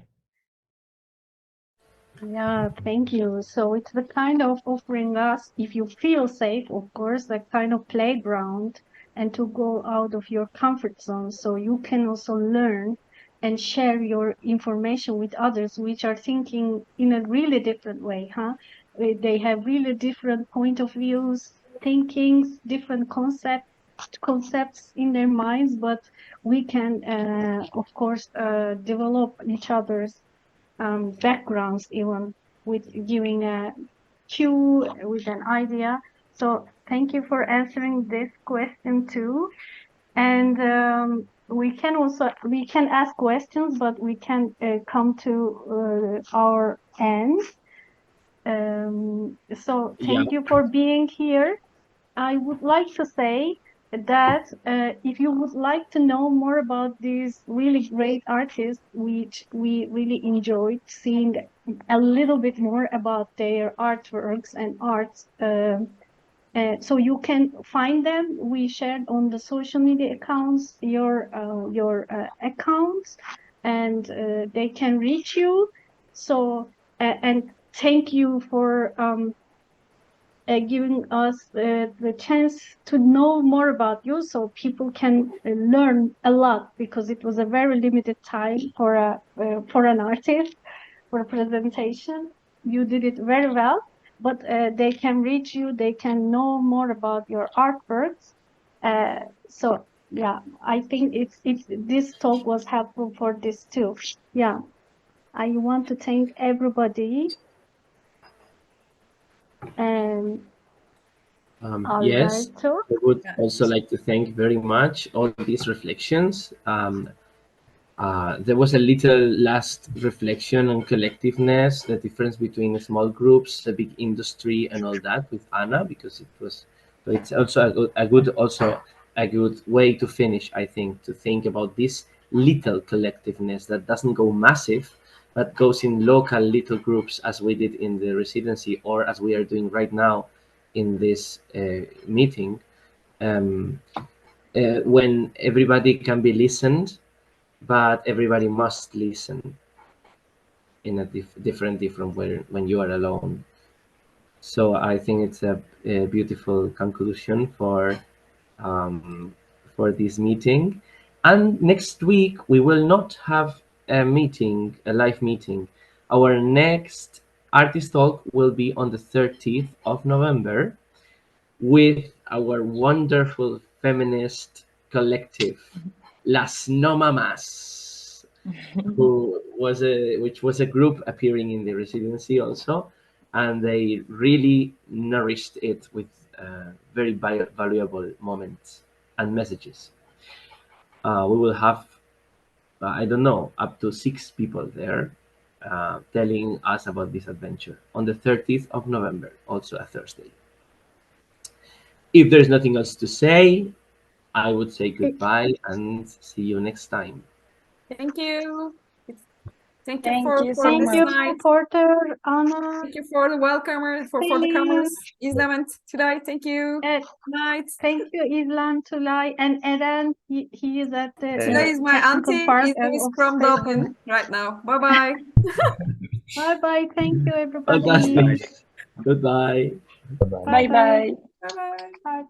Yeah, thank you. So it's the kind of offering us, if you feel safe, of course, that kind of playground, and to go out of your comfort zone so you can also learn and share your information with others which are thinking in a really different way, huh? They have really different point of views, thinkings, different concepts in their minds, but we can, of course, develop each other's backgrounds, even with giving a cue with an idea. So thank you for answering this question too. And we can ask questions, but we can come to our end. So thank you for being here. I would like to say that if you would like to know more about these really great artists, which we really enjoyed seeing a little bit more about their artworks and arts, so you can find them. We shared on the social media accounts your accounts, and they can reach you. So and thank you for giving us the chance to know more about you, so people can learn a lot, because it was a very limited time for an artist for a presentation. You did it very well, but they can reach you, they can know more about your artworks. So yeah, I think this talk was helpful for this too. Yeah, I want to thank everybody. And Yes, Alberto. I would also like to thank very much all these reflections. There was a little last reflection on collectiveness, the difference between small groups, the big industry, and all that with Ana, because it was. So it's also a good way to finish, I think, to think about this little collectiveness that doesn't go massive, but goes in local little groups, as we did in the residency, or as we are doing right now in this meeting, when everybody can be listened, but everybody must listen in a different way when you are alone. So I think it's a beautiful conclusion for this meeting. And next week we will not have a meeting, a live meeting. Our next artist talk will be on the 30th of November with our wonderful feminist collective, Las No Mamas, which was a group appearing in the residency also, and they really nourished it with very valuable moments and messages. We will have, I don't know, up to 6 people there telling us about this adventure on the 30th of November, also a Thursday. If there's nothing else to say, I would say goodbye and see you next time. Thank you. Thank Thank you you for so this much. night. Porter, Ana. Thank you for the welcomers, for the comers. Islam today. Thank you. Night. Thank you, Islam Tulay, and Eren. He is at the Today is my technical auntie. part Is of from space. Dublin right now. Bye bye. Bye bye. Thank you, everybody. Fantastic. Goodbye. Bye bye. Bye bye. Bye.